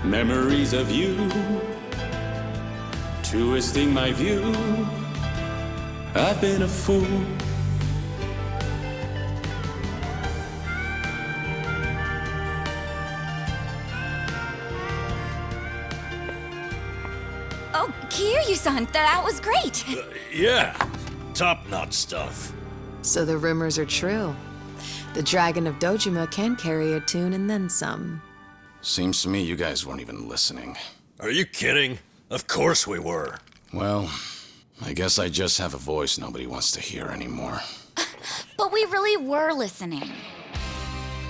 Memories of you, twisting my view. I've been a fool. Oh, Kiryu-san, that was great! Yeah, top-notch stuff. So the rumors are true. The Dragon of Dojima can carry a tune and then some. Seems to me you guys weren't even listening. Are you kidding? Of course we were. Well, I guess I just have a voice nobody wants to hear anymore. But we really were listening.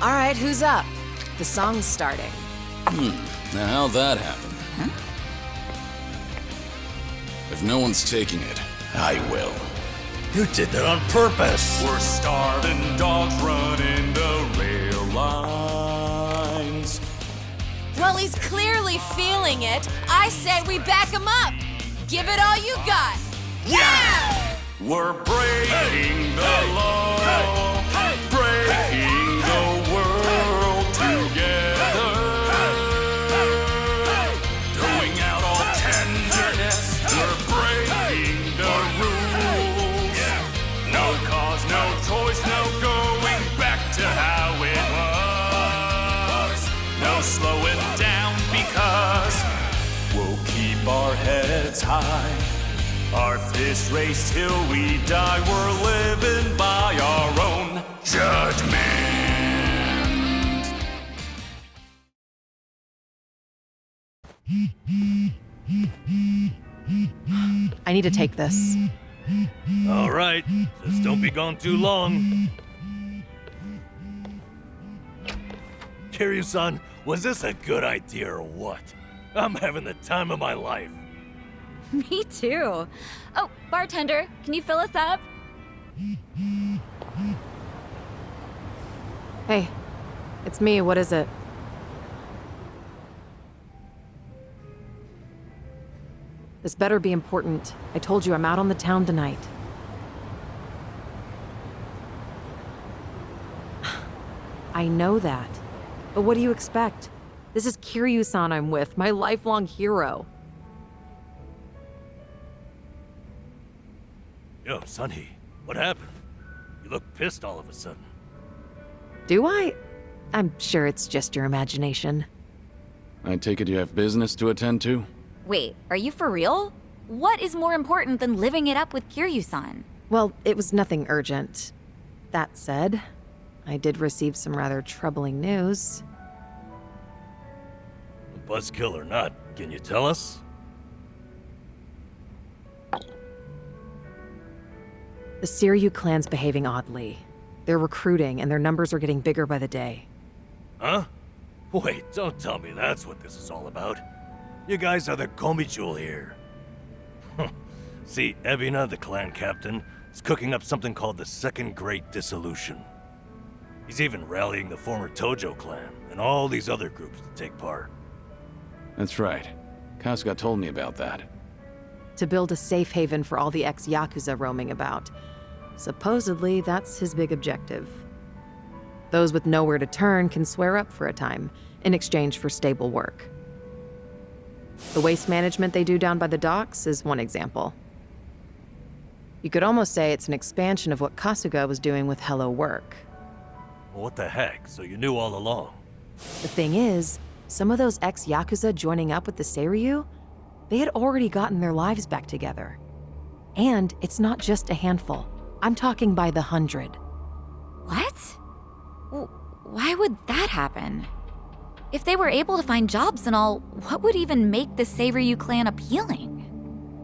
All right, who's up? The song's starting. Now how'd that happen? If no one's taking it, I will. You did that on purpose. We're starving dogs running the rail lines. Well, he's clearly feeling it. I said we back him up. Give it all you got. Yeah! We're breaking the law, breaking the world together. Throwing out all tenderness, we're breaking the rules. No cause, no choice, no going back to how it was. No slowing down because we'll keep our heads high. Our fist raised till we die. We're living by our own judgment. I need to take this. All right, just don't be gone too long. Kiryu-san, was this a good idea or what? I'm having the time of my life. Me too. Oh, bartender, can you fill us up? Hey, it's me. What is it? This better be important. I told you I'm out on the town tonight. I know that. But what do you expect? This is Kiryu-san I'm with, my lifelong hero. Yo, Sunny, what happened? You look pissed all of a sudden. Do I? I'm sure it's just your imagination. I take it you have business to attend to? Wait, are you for real? What is more important than living it up with Kiryu-san? Well, it was nothing urgent. That said, I did receive some rather troubling news. Buzzkill or not, can you tell us? The Seiryu clan's behaving oddly. They're recruiting, and their numbers are getting bigger by the day. Huh? Wait, don't tell me that's what this is all about. You guys are the Komi-jewel here. See, Ebina, the clan captain, is cooking up something called the Second Great Dissolution. He's even rallying the former Tojo clan and all these other groups to take part. That's right. Kasuga told me about that. To build a safe haven for all the ex-Yakuza roaming about. Supposedly, that's his big objective. Those with nowhere to turn can swear up for a time, in exchange for stable work. The waste management they do down by the docks is one example. You could almost say it's an expansion of what Kasuga was doing with Hello Work. Well, what the heck? So you knew all along? The thing is, some of those ex-Yakuza joining up with the Seiryu, they had already gotten their lives back together. And it's not just a handful. I'm talking by the 100. What? Why would that happen? If they were able to find jobs and all, what would even make the Seiryu clan appealing?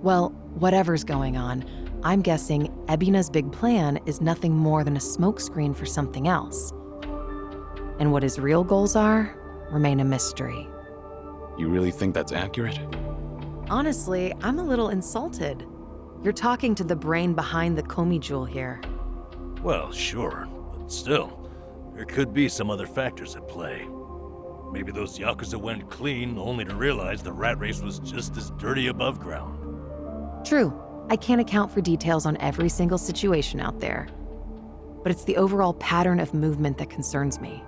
Well, whatever's going on, I'm guessing Ebina's big plan is nothing more than a smokescreen for something else. And what his real goals are remain a mystery. You really think that's accurate? Honestly, I'm a little insulted. You're talking to the brain behind the Komi-jewel here. Well, sure, but still, there could be some other factors at play. Maybe those Yakuza went clean only to realize the rat race was just as dirty above ground. True, I can't account for details on every single situation out there. But it's the overall pattern of movement that concerns me.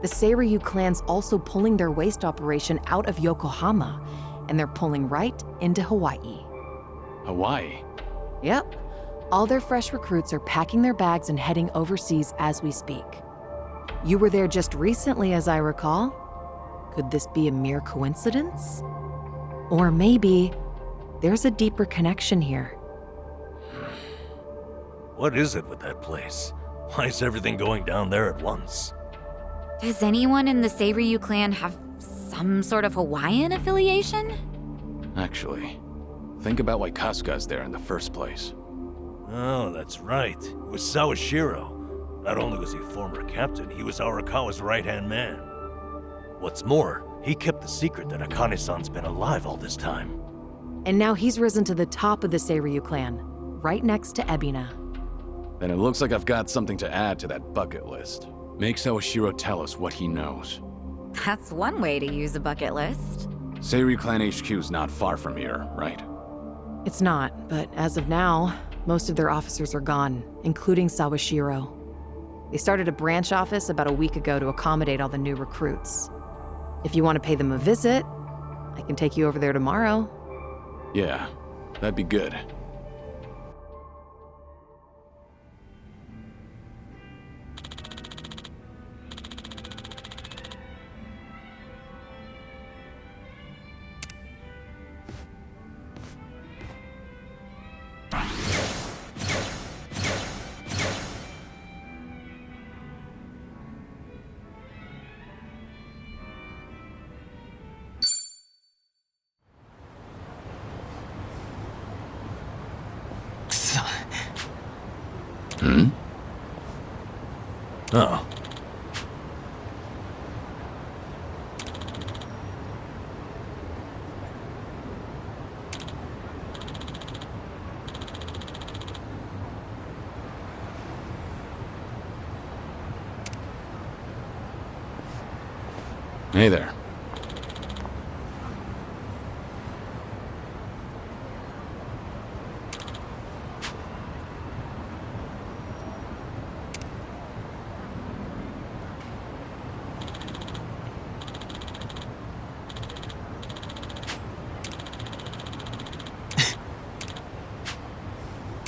The Seiryu clan's also pulling their waste operation out of Yokohama, and they're pulling right into Hawaii. Hawaii? Yep. All their fresh recruits are packing their bags and heading overseas as we speak. You were there just recently, as I recall. Could this be a mere coincidence? Or maybe there's a deeper connection here. What is it with that place? Why is everything going down there at once? Does anyone in the Seiryu clan have some sort of Hawaiian affiliation? Actually, think about why Kasuga's there in the first place. Oh, that's right. It was Sawashiro. Not only was he former captain, he was Arakawa's right-hand man. What's more, he kept the secret that Akane-san's been alive all this time. And now he's risen to the top of the Seiryu clan, right next to Ebina. Then it looks like I've got something to add to that bucket list. Make Sawashiro tell us what he knows. That's one way to use a bucket list. Seiryu Clan HQ's not far from here, right? It's not, but as of now, most of their officers are gone, including Sawashiro. They started a branch office about a week ago to accommodate all the new recruits. If you want to pay them a visit, I can take you over there tomorrow. Yeah, that'd be good. Oh. Hey there.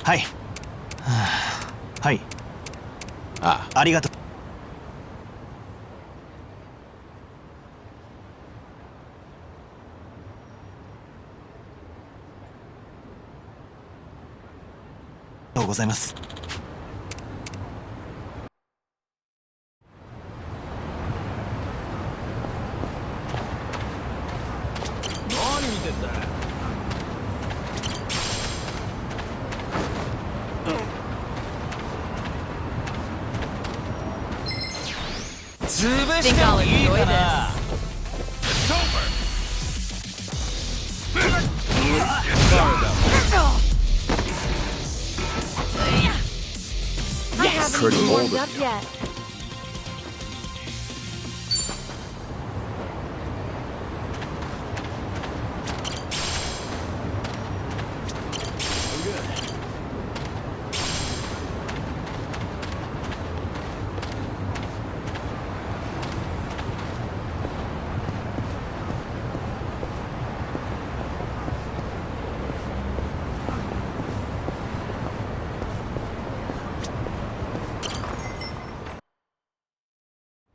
Hi. Hi. Ah, ありがとう。ありがとうございます。何見てんだよ。潰してもいいかな。I haven't Pretty even bold warmed of up you. yet.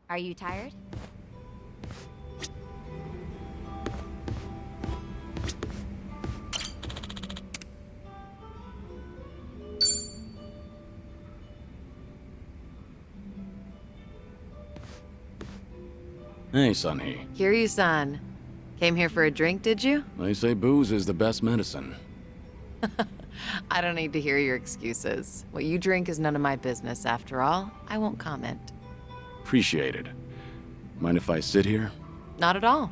Are you tired? hey, Sunhee. Kiryu-san, came here for a drink, did you? They say booze is the best medicine. I don't need to hear your excuses. What you drink is none of my business, after all. I won't comment. Appreciated. Mind if I sit here? Not at all.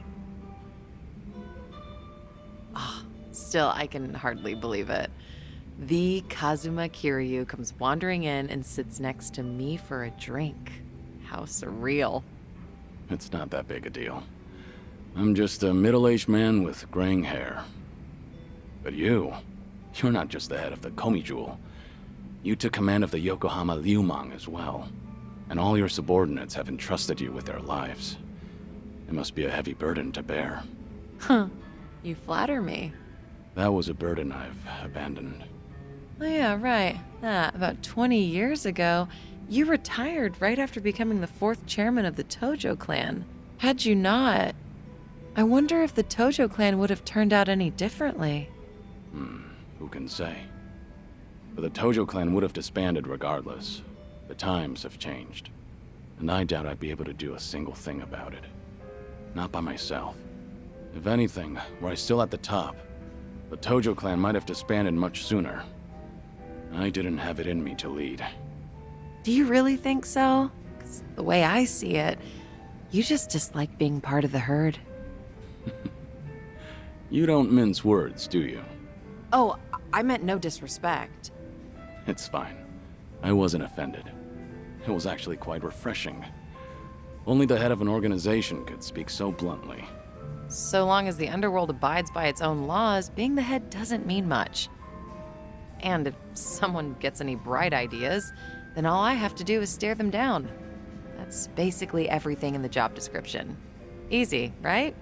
Still, I can hardly believe it. The Kazuma Kiryu comes wandering in and sits next to me for a drink. How surreal. It's not that big a deal. I'm just a middle-aged man with graying hair. But you're not just the head of the Komi Jewel. You took command of the Yokohama Liumang as well. And all your subordinates have entrusted you with their lives. It must be a heavy burden to bear. Huh. You flatter me. That was a burden I've abandoned. Oh yeah, right. About 20 years ago, you retired right after becoming the 4th chairman of the Tojo clan. Had you not, I wonder if the Tojo clan would have turned out any differently. Who can say? But the Tojo clan would have disbanded regardless. The times have changed. And I doubt I'd be able to do a single thing about it. Not by myself. If anything, were I still at the top, the Tojo clan might have disbanded much sooner. I didn't have it in me to lead. Do you really think so? 'Cause the way I see it, you just dislike being part of the herd. You don't mince words, do you? Oh, I meant no disrespect. It's fine. I wasn't offended. It was actually quite refreshing. Only the head of an organization could speak so bluntly. So long as the underworld abides by its own laws, being the head doesn't mean much. And if someone gets any bright ideas, then all I have to do is stare them down. That's basically everything in the job description. Easy, right?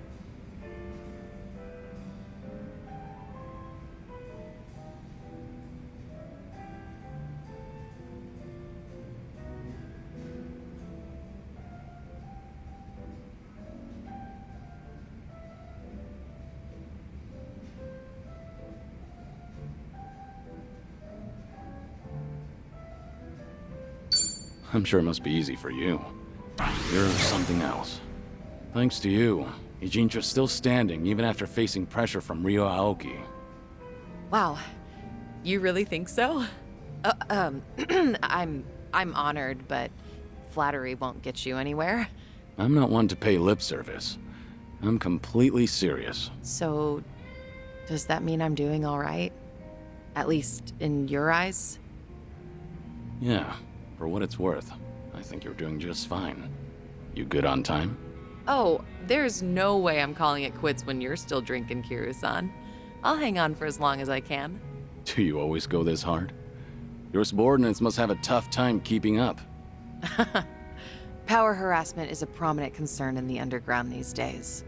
I'm sure it must be easy for you. You're something else. Thanks to you, Ijintra's still standing even after facing pressure from Ryo Aoki. Wow. You really think so? I'm honored, but flattery won't get you anywhere. I'm not one to pay lip service. I'm completely serious. So, does that mean I'm doing all right? At least in your eyes? Yeah, for what it's worth, I think you're doing just fine. You good on time? Oh, there's no way I'm calling it quits when you're still drinking, Kiryu-san. I'll hang on for as long as I can. Do you always go this hard? Your subordinates must have a tough time keeping up. Power harassment is a prominent concern in the underground these days.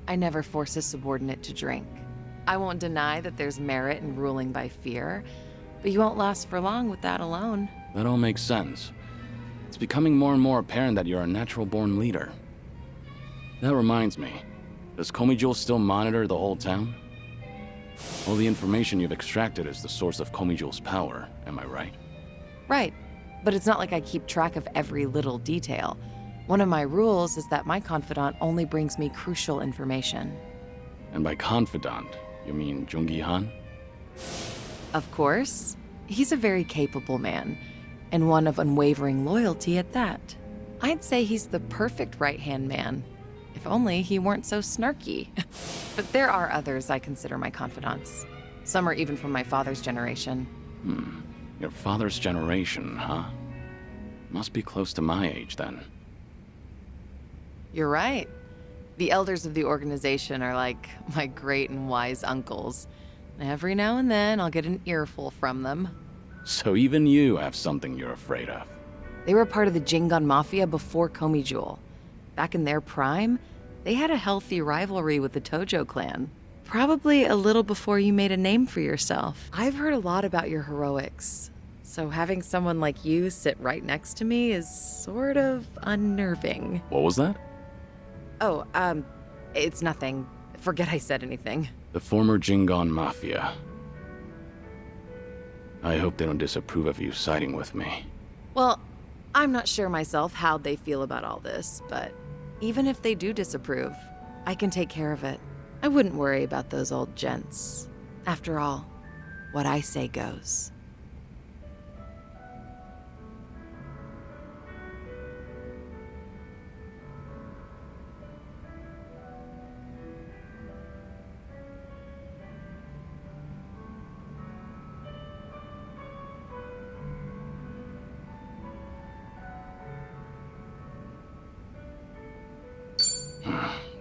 I never force a subordinate to drink. I won't deny that there's merit in ruling by fear, but you won't last for long with that alone. That all makes sense. It's becoming more and more apparent that you're a natural-born leader. That reminds me, does Komijul still monitor the whole town? All the information you've extracted is the source of Komijul's power, am I right? Right, but it's not like I keep track of every little detail. One of my rules is that my confidant only brings me crucial information. And by confidant, you mean Jungi-han? Of course. He's a very capable man, and one of unwavering loyalty at that. I'd say he's the perfect right-hand man, if only he weren't so snarky. But there are others I consider my confidants. Some are even from my father's generation. Your father's generation, huh? Must be close to my age, then. You're right. The elders of the organization are like my great and wise uncles. Every now and then, I'll get an earful from them. So even you have something you're afraid of. They were part of the Jingon Mafia before Komijul. Back in their prime, they had a healthy rivalry with the Tojo clan. Probably a little before you made a name for yourself. I've heard a lot about your heroics, so having someone like you sit right next to me is sort of unnerving. What was that? Oh, it's nothing. Forget I said anything. The former Jingon Mafia. I hope they don't disapprove of you siding with me. Well, I'm not sure myself how they feel about all this, but even if they do disapprove, I can take care of it. I wouldn't worry about those old gents. After all, what I say goes.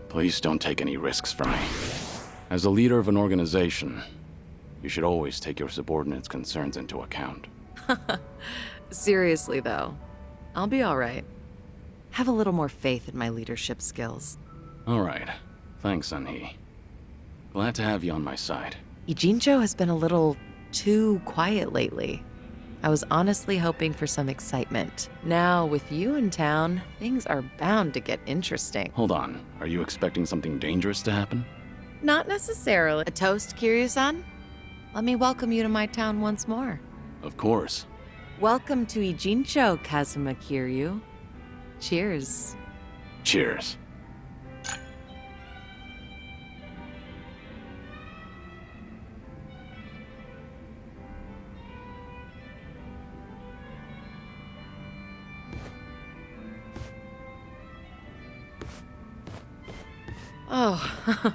Please don't take any risks from me. As a leader of an organization, you should always take your subordinates' concerns into account. Seriously, though, I'll be all right. Have a little more faith in my leadership skills. All right. Thanks, Sunhee. Glad to have you on my side. Ijincho has been a little too quiet lately. I was honestly hoping for some excitement. Now, with you in town, things are bound to get interesting. Hold on. Are you expecting something dangerous to happen? Not necessarily. A toast, Kiryu-san? Let me welcome you to my town once more. Of course. Welcome to Ijincho, Kazuma Kiryu. Cheers. Cheers. Oh,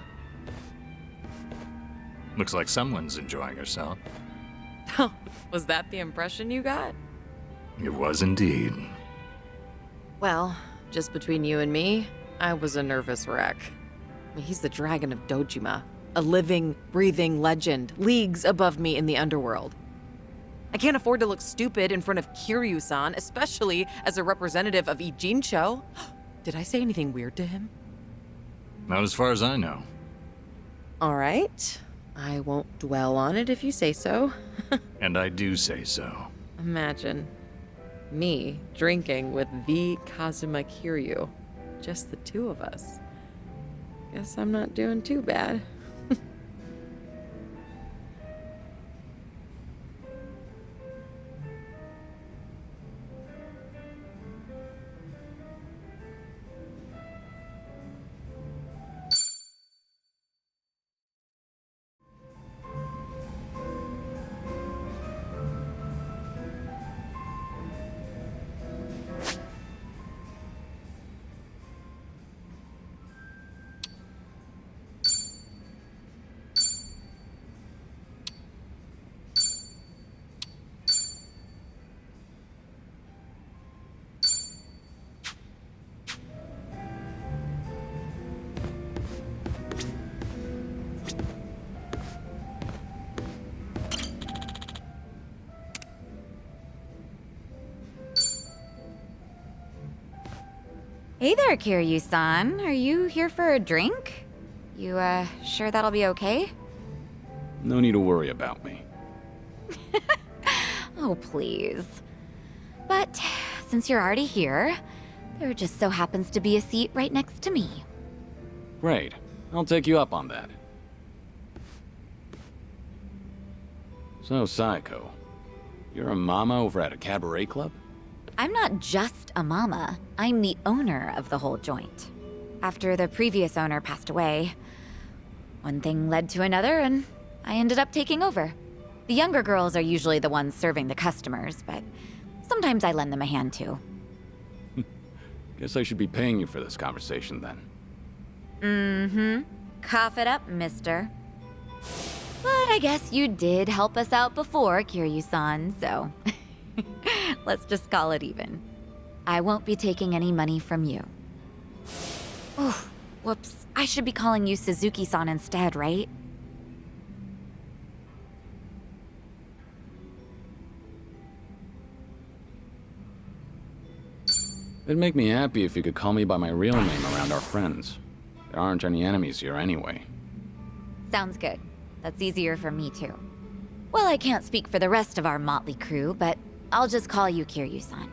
Looks like someone's enjoying herself. was that the impression you got? It was indeed. Well, just between you and me, I was a nervous wreck. I mean, he's the dragon of Dojima, a living, breathing legend, leagues above me in the underworld. I can't afford to look stupid in front of Kiryu-san, especially as a representative of Ijincho. Did I say anything weird to him? Not as far as I know. All right. I won't dwell on it if you say so. And I do say so. Imagine me drinking with the Kazuma Kiryu. Just the two of us. Guess I'm not doing too bad. Hey there, Kiryu-san. Are you here for a drink? You, sure that'll be okay? No need to worry about me. Oh, please. But since you're already here, there just so happens to be a seat right next to me. Great. I'll take you up on that. So, Saeko, you're a mama over at a cabaret club? I'm not just a mama. I'm the owner of the whole joint. After the previous owner passed away, one thing led to another, and I ended up taking over. The younger girls are usually the ones serving the customers, but sometimes I lend them a hand too. Guess I should be paying you for this conversation then. Mm-hmm. Cough it up, mister. But I guess you did help us out before, Kiryu-san, so let's just call it even. I won't be taking any money from you. Oh, whoops. I should be calling you Suzuki-san instead, right? It'd make me happy if you could call me by my real name around our friends. There aren't any enemies here anyway. Sounds good. That's easier for me too. Well, I can't speak for the rest of our motley crew, but I'll just call you Kiryu-san.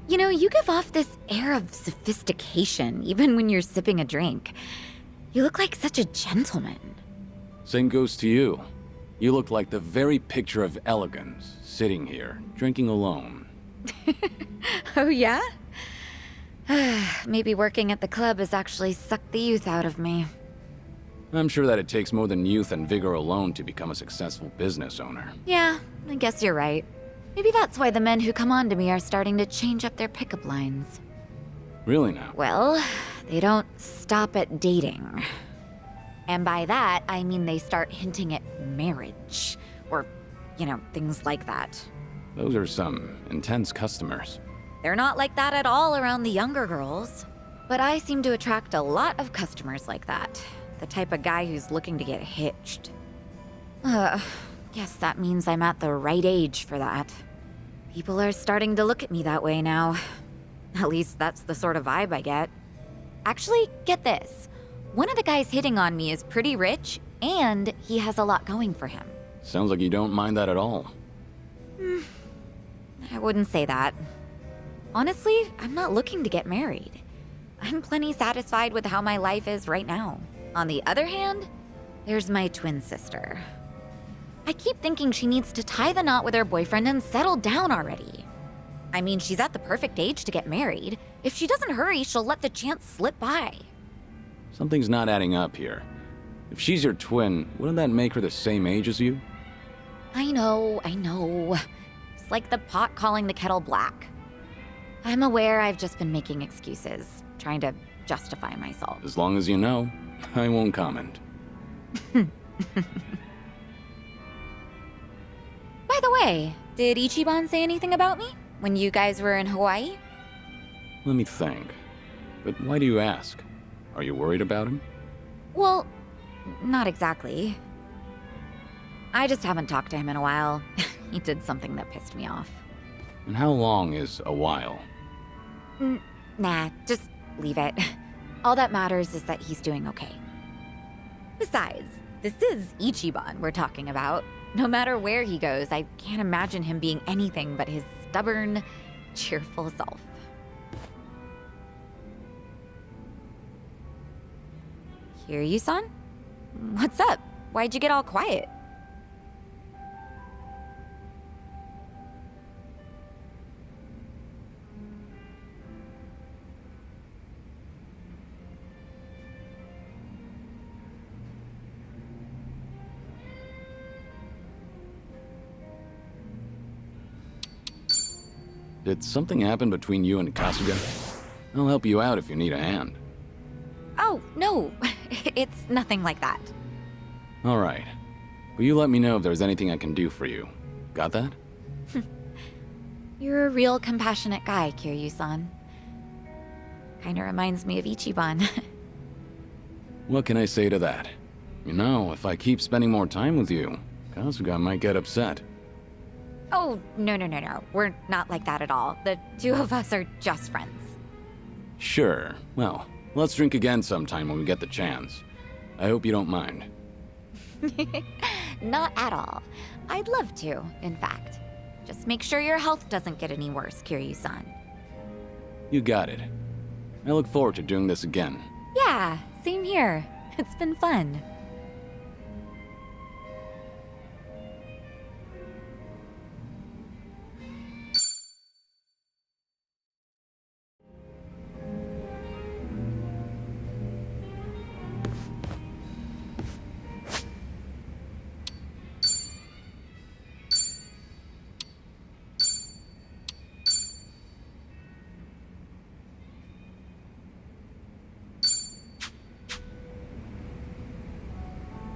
You know, you give off this air of sophistication, even when you're sipping a drink. You look like such a gentleman. Same goes to you. You look like the very picture of elegance, sitting here, drinking alone. Oh, yeah? Maybe working at the club has actually sucked the youth out of me. I'm sure that it takes more than youth and vigor alone to become a successful business owner. Yeah, I guess you're right. Maybe that's why the men who come on to me are starting to change up their pickup lines. Really now? Well, they don't stop at dating. And by that, I mean they start hinting at marriage. Or, you know, things like that. Those are some intense customers. They're not like that at all around the younger girls. But I seem to attract a lot of customers like that. The type of guy who's looking to get hitched. Guess that means I'm at the right age for that. People are starting to look at me that way now. At least that's the sort of vibe I get. Actually, get this. One of the guys hitting on me is pretty rich, and he has a lot going for him. Sounds like you don't mind that at all. I wouldn't say that. Honestly, I'm not looking to get married. I'm plenty satisfied with how my life is right now. On the other hand, there's my twin sister. I keep thinking she needs to tie the knot with her boyfriend and settle down already. I mean, she's at the perfect age to get married. If she doesn't hurry, she'll let the chance slip by. Something's not adding up here. If she's your twin, wouldn't that make her the same age as you? I know. It's like the pot calling the kettle black. I'm aware I've just been making excuses, trying to justify myself. As long as you know, I won't comment. By the way, did Ichiban say anything about me when you guys were in Hawaii? Let me think. But why do you ask? Are you worried about him? Well, not exactly. I just haven't talked to him in a while. He did something that pissed me off. And how long is a while? Nah, just leave it. All that matters is that he's doing okay. Besides, this is Ichiban we're talking about. No matter where he goes, I can't imagine him being anything but his stubborn, cheerful self. Kiryu-san? What's up? Why'd you get all quiet? Did something happen between you and Kasuga? I'll help you out if you need a hand. Oh, no. It's nothing like that. All right. Will you let me know if there's anything I can do for you? Got that? You're a real compassionate guy, Kiryu-san. Kinda reminds me of Ichiban. What can I say to that? You know, if I keep spending more time with you, Kasuga might get upset. Oh, no. We're not like that at all. The two of us are just friends. Sure. Well, let's drink again sometime when we get the chance. I hope you don't mind. Not at all. I'd love to, in fact. Just make sure your health doesn't get any worse, Kiryu-san. You got it. I look forward to doing this again. Yeah, same here. It's been fun.